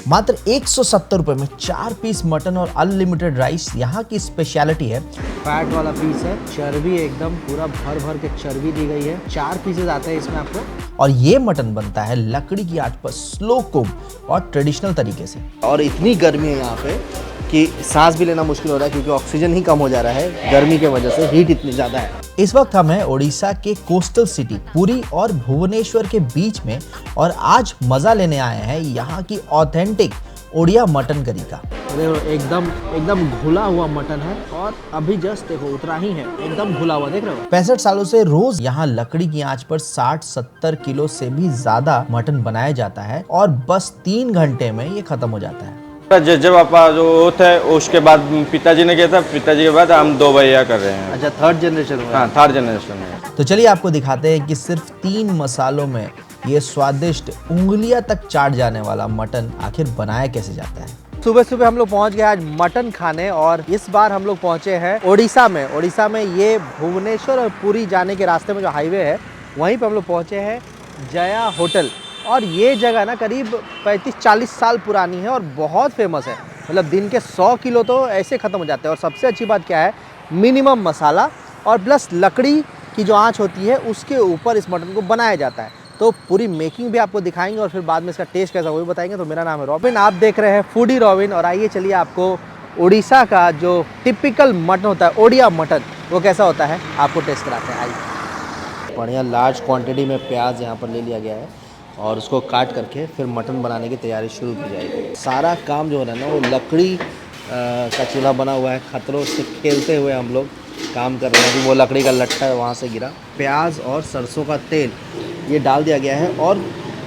मात्र 170 रुपए में 4 पीस मटन और अनलिमिटेड राइस यहाँ की स्पेशलिटी है। फैट वाला पीस है, चर्बी एकदम पूरा भर भर के चर्बी दी गई है। 4 पीसेज आते हैं इसमें आपको। और ये मटन बनता है लकड़ी की आंच पर स्लो कुक और ट्रेडिशनल तरीके से। और इतनी गर्मी है यहाँ पे कि सांस भी लेना मुश्किल हो रहा है, क्योंकि ऑक्सीजन ही कम हो जा रहा है गर्मी के वजह से, हीट इतनी ज़्यादा है। इस वक्त हम हैं उड़ीसा के कोस्टल सिटी पुरी और भुवनेश्वर के बीच में, और आज मजा लेने आए हैं यहाँ की ऑथेंटिक ओडिया मटन करी का। देखो एकदम घुला हुआ मटन है, और अभी जस्ट देखो उतरा ही है, एकदम घुला हुआ, देख रहे हो। 65 सालों से रोज यहाँ लकड़ी की आंच पर 60-70 किलो से भी ज्यादा मटन बनाया जाता है, और बस 3 घंटे में ये खत्म हो जाता है। जब पापा जो ओथ है उसके बाद पिताजी ने किया था, पिताजी के बाद हम 2 भैया कर रहे हैं। अच्छा, थर्ड जनरेशन हुआ। हाँ, थर्ड जनरेशन है। तो चलिए आपको दिखाते हैं कि सिर्फ 3 मसालों में ये स्वादिष्ट उंगलियां तक चाट जाने वाला मटन आखिर बनाया कैसे जाता है। सुबह सुबह हम लोग पहुंच गए आज मटन खाने, और इस बार हम लोग पहुंचे हैं ओडिशा में। ओडिशा में ये भुवनेश्वर और पुरी जाने के रास्ते में जो हाईवे है, वहीं पे हम लोग पहुंचे हैं जया होटल। और ये जगह ना करीब 35-40 साल पुरानी है और बहुत फेमस है। मतलब दिन के 100 किलो तो ऐसे ख़त्म हो जाते हैं। और सबसे अच्छी बात क्या है, मिनिमम मसाला और प्लस लकड़ी की जो आंच होती है उसके ऊपर इस मटन को बनाया जाता है। तो पूरी मेकिंग भी आपको दिखाएंगे, और फिर बाद में इसका टेस्ट कैसा वो भी बताएंगे। तो मेरा नाम है रॉबिन, आप देख रहे हैं फूडी रॉबिन। और आइए चलिए आपको उड़ीसा का जो टिपिकल मटन होता है, ओडिया मटन, वो कैसा होता है आपको टेस्ट कराते हैं। आइए। बढ़िया लार्ज क्वांटिटी में प्याज यहाँ पर ले लिया गया है, और उसको काट करके फिर मटन बनाने की तैयारी शुरू की जाएगी। सारा काम जो हो रहा है ना, वो लकड़ी का चूल्हा बना हुआ है। खतरों से खेलते हुए हम लोग काम कर रहे हैं। अभी वो लकड़ी का लट्ठा है वहाँ से गिरा। प्याज और सरसों का तेल ये डाल दिया गया है, और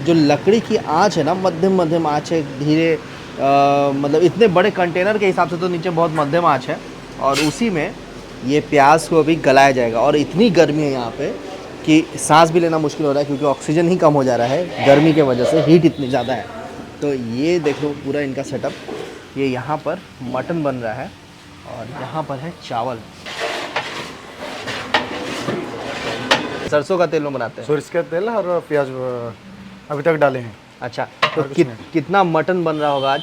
जो लकड़ी की आंच है ना, मध्यम आंच है, धीरे मतलब इतने बड़े कंटेनर के हिसाब से तो नीचे बहुत मध्यम आंच है, और उसी में ये प्याज को अभी गलाया जाएगा। और इतनी गर्मी है यहाँ पे कि सांस भी लेना मुश्किल हो रहा है, क्योंकि ऑक्सीजन ही कम हो जा रहा है गर्मी के वजह से, हीट इतनी ज़्यादा है। तो ये देखो पूरा इनका सेटअप, ये यहाँ पर मटन बन रहा है, और यहाँ पर है चावल। सरसों का तेल में बनाते हैं। सोरिष का तेल और प्याज अभी तक डाले हैं। अच्छा, तो कितना मटन बन रहा होगा आज?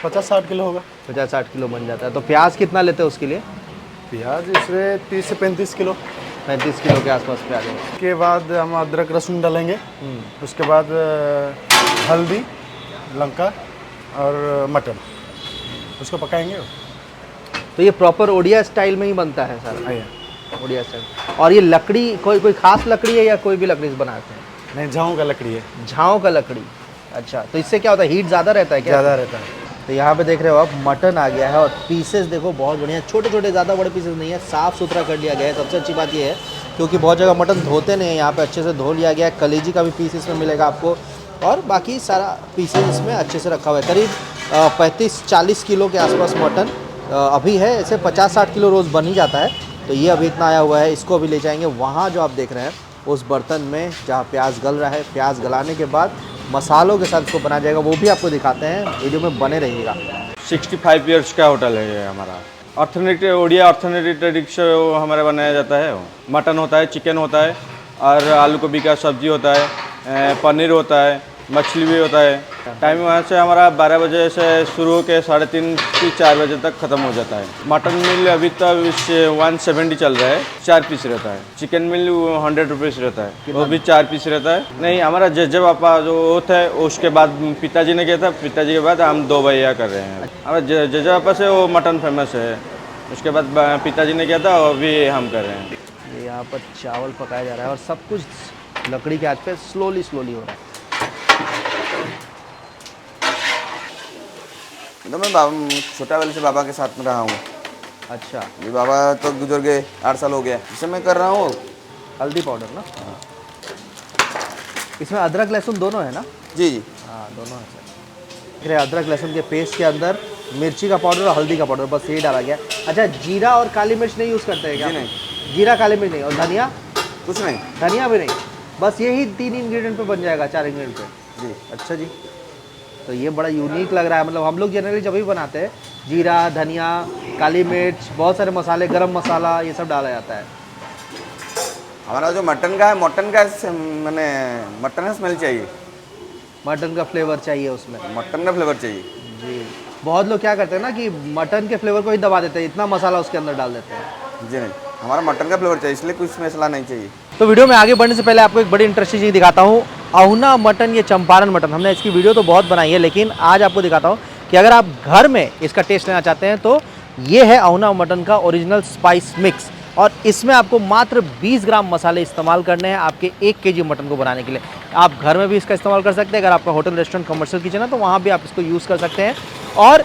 50-60 किलो होगा। 50-60 किलो बन जाता है। तो प्याज कितना लेते हैं उसके लिए? प्याज इसमें 30 से 35 किलो। 35 किलो के आसपास प्याज है। उसके बाद हम अदरक लहसुन डालेंगे। उसके बाद हल्दी, लंका और मटन, उसको पकाएंगे। तो ये प्रॉपर ओडिया स्टाइल में ही बनता है सारा? ओडिया स्टाइल। और ये लकड़ी कोई खास लकड़ी है या कोई भी लकड़ी से बनाते हैं? नहीं, झाऊ का लकड़ी है। झाऊ का लकड़ी। अच्छा, तो इससे क्या होता है, हीट ज़्यादा रहता है क्या? ज़्यादा रहता है। तो यहाँ पे देख रहे हो आप मटन आ गया है, और पीसेस देखो बहुत बढ़िया, छोटे छोटे, ज़्यादा बड़े पीसेस नहीं है, साफ़ सुथरा कर लिया गया है। सबसे अच्छी बात ये है, क्योंकि बहुत जगह मटन धोते नहीं है, यहाँ पे अच्छे से धो लिया गया है। कलेजी का भी पीस इसमें मिलेगा आपको, और बाकी सारा पीसेस इसमें अच्छे से रखा हुआ है। करीब 35-40 किलो के आसपास मटन अभी है। ऐसे 50-60 किलो रोज़ बन ही जाता है। तो ये अभी इतना आया हुआ है, इसको अभी ले जाएंगे वहाँ जो आप देख रहे हैं उस बर्तन में जहाँ प्याज गल रहा है। प्याज गलाने के बाद मसालों के साथ इसको बनाया जाएगा, वो भी आपको दिखाते हैं, वीडियो में बने रहिएगा। 65 ईयर्स का होटल है ये हमारा। ऑर्थेनेटिक ओडिया ऑर्थेनेटिक ट्रेडिशन हमारा बनाया जाता है। मटन होता है, चिकन होता है, और आलू गोभी का सब्जी होता है, पनीर होता है, मछली भी होता है। टाइम वहाँ से हमारा 12 बजे से शुरू होकर 3:30 से 4 बजे तक ख़त्म हो जाता है। मटन मिल अभी तक 170 चल रहा है, 4 पीस रहता है। चिकन मिल 100 रुपीज़ रहता है, वो भी 4 पीस रहता है। नहीं, हमारा जब पापा जो ओथ है उसके बाद पिताजी ने किया था, पिताजी के बाद हम 2 भैया कर रहे हैं। हमारा जज पापा से वो मटन फेमस है, उसके बाद पिताजी ने किया था, वो भी हम कर रहे हैं। ये यहाँ पर चावल पकाया जा रहा है, और सब कुछ लकड़ी के आंच पे स्लोली हो रहा है। तो मैं छोटा वाले से बाबा के साथ में रहा हूँ। अच्छा, ये बाबा तो गुजर गए, 8 साल हो गया। जिसे मैं कर रहा हूँ हल्दी पाउडर ना? इसमें अदरक लहसुन दोनों है ना? जी जी, हाँ, दोनों है सर। अदरक लहसुन के पेस्ट के अंदर मिर्ची का पाउडर और हल्दी का पाउडर, बस ये डाला गया। अच्छा, जीरा और काली मिर्च नहीं यूज़ करते हैं क्या? नहीं, जीरा काली मिर्च नहीं। और धनिया? कुछ नहीं, धनिया भी नहीं। बस यही 3 इंग्रेडिएंट पे बन जाएगा, 4 इंग्रेडिएंट पे। जी। अच्छा जी, तो ये बड़ा यूनिक लग रहा है। मतलब हम लोग जनरली जब भी बनाते हैं, जीरा, धनिया, काली मिर्च, बहुत सारे मसाले, गरम मसाला, ये सब डाला जाता है। हमारा जो मटन का है, मैंने मटन का स्मेल चाहिए। मटन का फ्लेवर चाहिए उसमें। मटन का फ्लेवर चाहिए। जी, बहुत लोग क्या करते हैं ना कि मटन के फ्लेवर को ही दबा देते हैं, इतना मसाला उसके अंदर डाल देते हैं। जी नहीं, हमारा मटन का फ्लेवर चाहिए, इसलिए कुछ मसाला नहीं चाहिए। तो वीडियो में आगे बढ़ने से पहले आपको एक बड़ी इंटरेस्टिंग चीज़ दिखाता हूँ। अहुना मटन, ये चंपारण मटन, हमने इसकी वीडियो तो बहुत बनाई है, लेकिन आज आपको दिखाता हूँ कि अगर आप घर में इसका टेस्ट लेना चाहते हैं तो ये है अहुना मटन का ओरिजिनल स्पाइस मिक्स। और इसमें आपको मात्र 20 ग्राम मसाले इस्तेमाल करने हैं आपके 1 केजी मटन को बनाने के लिए। आप घर में भी इसका इस्तेमाल कर सकते हैं, अगर आपका होटल रेस्टोरेंट कमर्शियल किचन है तो वहाँ भी आप इसको यूज़ कर सकते हैं। और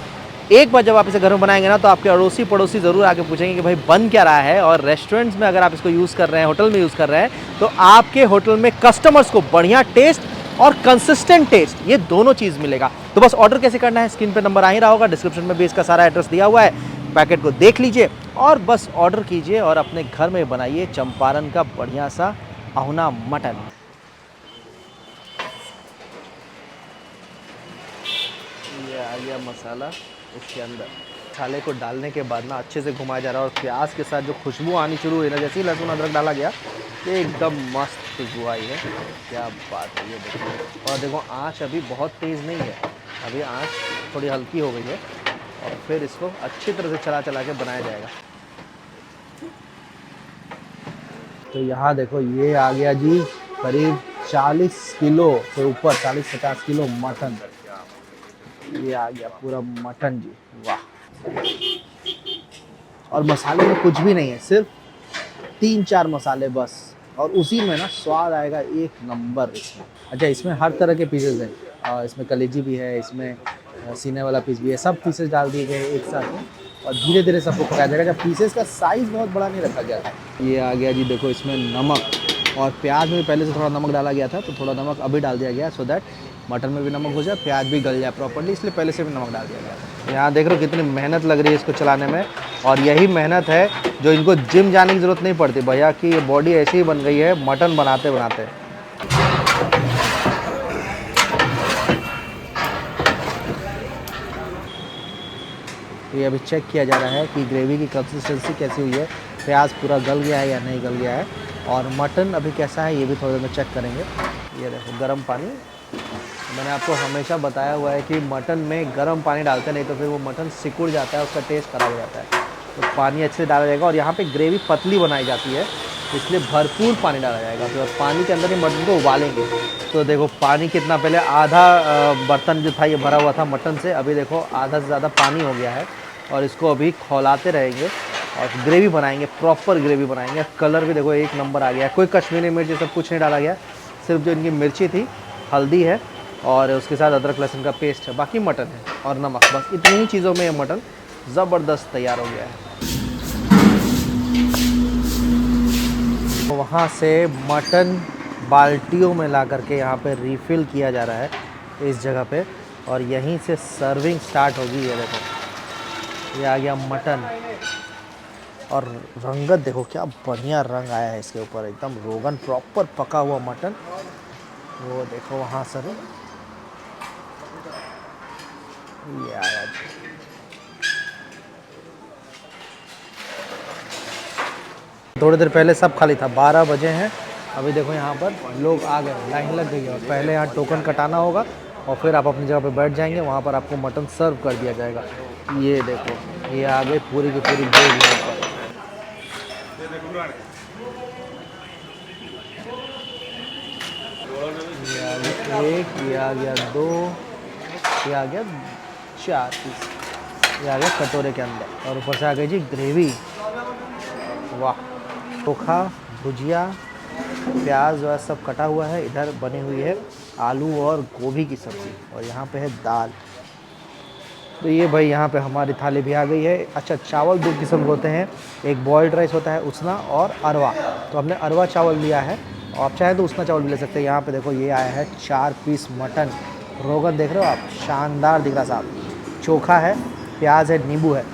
एक बार जब आप इसे घर में बनाएंगे ना तो आपके अड़ोसी पड़ोसी ज़रूर आके पूछेंगे कि भाई बन क्या रहा है। और रेस्टोरेंट्स में अगर आप इसको यूज़ कर रहे हैं, होटल में यूज़ कर रहे हैं, तो आपके होटल में कस्टमर्स को बढ़िया टेस्ट और कंसिस्टेंट टेस्ट, ये दोनों चीज़ मिलेगा। तो बस ऑर्डर कैसे करना है, स्क्रीन पे नंबर आ ही रहा होगा, डिस्क्रिप्शन में भी इसका सारा एड्रेस दिया हुआ है। पैकेट को देख लीजिए और बस ऑर्डर कीजिए और अपने घर में बनाइए चंपारण का बढ़िया सा अहुना मटन। ये आ गया मसाला इसके अंदर। मसाले को डालने के बाद ना अच्छे से घुमाया जा रहा है और प्याज के साथ जो खुशबू आनी शुरू हुई ना, जैसे ही लहसुन अदरक डाला गया, ये एकदम मस्त खुशबू आई है। क्या बात है, ये देखिए। और देखो आँच अभी बहुत तेज़ नहीं है, अभी आँच थोड़ी हल्की हो गई है और फिर इसको अच्छी तरह से चला चला के बनाया जाएगा। तो यहाँ देखो ये आ गया जी करीब 40 किलो से ऊपर, 40-50 किलो मटन। ये आ गया पूरा मटन जी, वाह। और मसाले में कुछ भी नहीं है, सिर्फ 3-4 मसाले बस, और उसी में ना स्वाद आएगा एक नंबर इसमें। अच्छा, इसमें हर तरह के पीसेज हैं, इसमें कलेजी भी है, इसमें सीने वाला पीस भी है, सब पीसेस डाल दिए गए एक साथ में और धीरे धीरे सबको पकाया जाएगा। जब पीसेस का साइज़ बहुत बड़ा नहीं रखा गया है। ये आ गया जी देखो इसमें नमक, और प्याज में पहले से थोड़ा नमक डाला गया था, तो थोड़ा नमक अभी डाल दिया गया सो दैट मटन में भी नमक हो जाए, प्याज भी गल जाए प्रॉपर्ली, इसलिए पहले से भी नमक डाल दिया गया। यहाँ देख रहे हो कितनी मेहनत लग रही है इसको चलाने में, और यही मेहनत है जो इनको जिम जाने की ज़रूरत नहीं पड़ती। भैया की ये बॉडी ऐसी ही बन गई है मटन बनाते बनाते। ये अभी चेक किया जा रहा है कि ग्रेवी की कंसिस्टेंसी कैसी हुई है, प्याज पूरा गल गया है या नहीं गल गया है, और मटन अभी कैसा है ये भी थोड़ी देर में चेक करेंगे। ये देखो गर्म पानी, मैंने आपको हमेशा बताया हुआ है कि मटन में गर्म पानी डालते नहीं तो फिर वो मटन सिकुड़ जाता है, उसका टेस्ट ख़राब हो जाता है। तो पानी अच्छे से डाला जाएगा, और यहाँ पे ग्रेवी पतली बनाई जाती है इसलिए भरपूर पानी डाला जाएगा। फिर पानी के अंदर ही मटन को उबालेंगे। तो देखो पानी कितना, पहले आधा बर्तन जो था ये भरा हुआ था मटन से, अभी देखो आधा से ज़्यादा पानी हो गया है, और इसको अभी खौलाते रहेंगे और ग्रेवी बनाएंगे, प्रॉपर ग्रेवी बनाएंगे। कलर भी देखो एक नंबर आ गया है, कोई कश्मीरी मिर्च सब कुछ नहीं डाला गया, सिर्फ जो इनकी मिर्ची थी, हल्दी है और उसके साथ अदरक लहसुन का पेस्ट है, बाकी मटन है और नमक, बस इतनी ही चीज़ों में ये मटन ज़बरदस्त तैयार हो गया है। तो वहाँ से मटन बाल्टियों में ला करके यहाँ पे रिफ़िल किया जा रहा है इस जगह पे, और यहीं से सर्विंग स्टार्ट होगी। ये देखो ये आ गया मटन, और रंगत देखो क्या बढ़िया रंग आया है इसके ऊपर, एकदम रोगन प्रॉपर पका हुआ मटन। वो देखो वहाँ सर ये आया। थोड़ी देर पहले सब खाली था, 12 बजे हैं, अभी देखो यहाँ पर लोग आ गए, लाइन लग गई है, और पहले यहाँ टोकन कटाना होगा और फिर आप अपनी जगह पे बैठ जाएंगे, वहाँ पर आपको मटन सर्व कर दिया जाएगा। ये देखो ये आ गई पूरी की पूरी बेग यहाँ पर। ये आ गया 1, ये आ गया 2, ये आ गया 4 पीस, ये आ गया कटोरे के अंदर, और ऊपर से आ गई जी ग्रेवी, वाह। चोखा, भुजिया, प्याज और सब कटा हुआ है, इधर बनी हुई है आलू और गोभी की सब्ज़ी, और यहाँ पे है दाल। तो ये भाई यहाँ पे हमारी थाली भी आ गई है। अच्छा, चावल 2 किस्म के होते हैं, एक बॉयल्ड राइस होता है उसना और अरवा, तो हमने अरवा चावल लिया है, और आप चाहें तो उसना चावल भी ले सकते हैं। यहाँ पे देखो ये आया है 4 पीस मटन, रोगन देख रहे हो आप, शानदार दिख रहा साहब, चोखा है, प्याज है, नींबू है।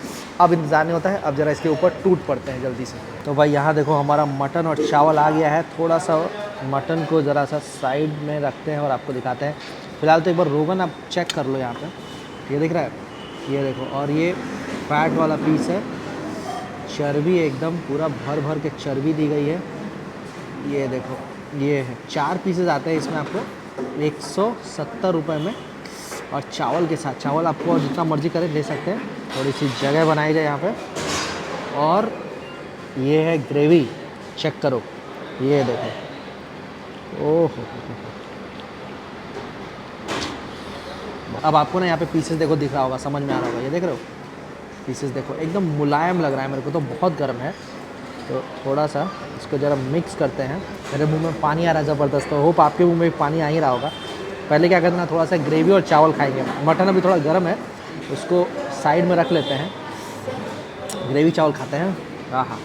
अब इंतज़ार नहीं होता है, अब ज़रा इसके ऊपर टूट पड़ते हैं जल्दी से। तो भाई यहाँ देखो हमारा मटन और चावल आ गया है। थोड़ा सा मटन को ज़रा सा साइड में रखते हैं और आपको दिखाते हैं। फ़िलहाल तो एक बार रोगन आप चेक कर लो, यहाँ पे ये दिख रहा है, ये देखो, और ये फैट वाला पीस है, चर्बी एकदम पूरा भर भर के चर्बी दी गई है। ये देखो ये है 4 पीसेज आते हैं इसमें आपको, 170 रुपये में, और चावल के साथ, चावल आपको जितना मर्जी करें ले सकते हैं। थोड़ी सी जगह बनाई जाए यहाँ पे, और ये है ग्रेवी, चेक करो, ये देखो, ओह। अब आपको ना यहाँ पे पीसेस देखो दिख रहा होगा, समझ में आ रहा होगा, ये देख रहे हो पीसेस देखो, एकदम मुलायम लग रहा है मेरे को तो, बहुत गर्म है। तो थोड़ा सा इसको ज़रा मिक्स करते हैं। मेरे मुंह में पानी आ रहा है ज़बरदस्त, तो होप आपके मुंह में भी पानी आ ही रहा होगा। पहले क्या करते हैं ना, थोड़ा सा ग्रेवी और चावल खाएंगे। मटन अभी थोड़ा गर्म है, उसको साइड में रख लेते हैं, ग्रेवी चावल खाते हैं। हाँ,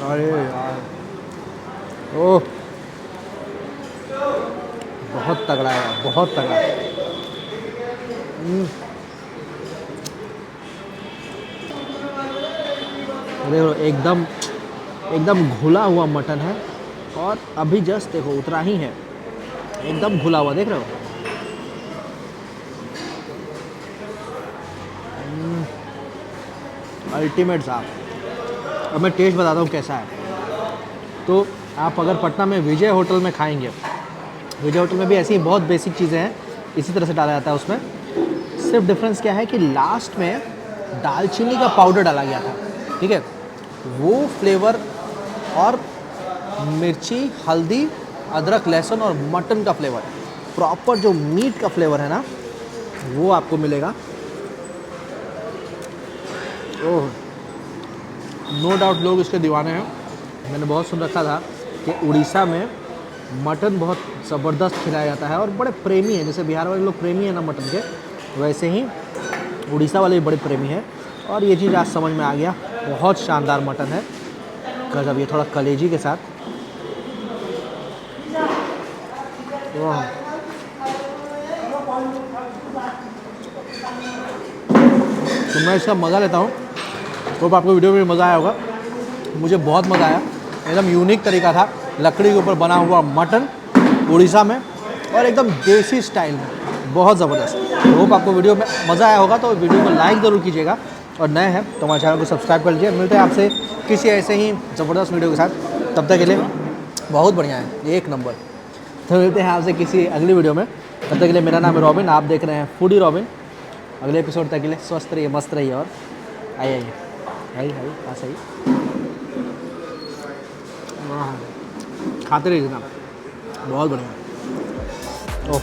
अरे यार, ओह, बहुत तगड़ा है, बहुत तगड़ा। देखो एकदम घुला हुआ मटन है, और अभी जस्ट देखो उतरा ही है, एकदम घुला हुआ, देख रहे हो। अल्टीमेट साहब। अब मैं टेस्ट बताता हूँ कैसा है। तो आप अगर पटना में विजय होटल में खाएंगे, विजय होटल में भी ऐसी बहुत बेसिक चीज़ें हैं, इसी तरह से डाला जाता है उसमें। सिर्फ डिफरेंस क्या है कि लास्ट में दालचीनी का पाउडर डाला गया था, ठीक है, वो फ्लेवर, और मिर्ची, हल्दी, अदरक, लहसुन और मटन का फ्लेवर, प्रॉपर जो मीट का फ्लेवर है ना, वो आपको मिलेगा। ओह, नो डाउट लोग इसके दीवाने हैं। मैंने बहुत सुन रखा था कि उड़ीसा में मटन बहुत ज़बरदस्त खिलाया जाता है, और बड़े प्रेमी हैं, जैसे बिहार वाले लोग प्रेमी हैं ना मटन के, वैसे ही उड़ीसा वाले भी बड़े प्रेमी हैं। और ये चीज़ आज समझ में आ गया, बहुत शानदार मटन है, गजब। ये थोड़ा कलेजी के साथ, वाह, तो मैं इसका मज़ा लेता हूँ। तो आपको वीडियो में मज़ा आया होगा, मुझे बहुत मज़ा आया। एकदम यूनिक तरीका था, लकड़ी के ऊपर बना हुआ मटन उड़ीसा में, और एकदम देसी स्टाइल में, बहुत ज़बरदस्त। तो होप आपको वीडियो में मज़ा आया होगा, तो वीडियो को लाइक ज़रूर कीजिएगा, और नए हैं तो हमारे चैनल को सब्सक्राइब कर लीजिए। मिलते हैं आपसे किसी ऐसे ही ज़बरदस्त वीडियो के साथ, तब तक के लिए बहुत बढ़िया है, एक नंबर। तो मिलते हैं आपसे किसी अगली वीडियो में, तब तक के लिए मेरा नाम है रॉबिन, आप देख रहे हैं फूडी रॉबिन। अगले एपिसोड तक के लिए स्वस्थ रहिए, मस्त रहिए, और आइए हाँ सही, हाँ खाते रहिए जनाब, बहुत बढ़िया। ओह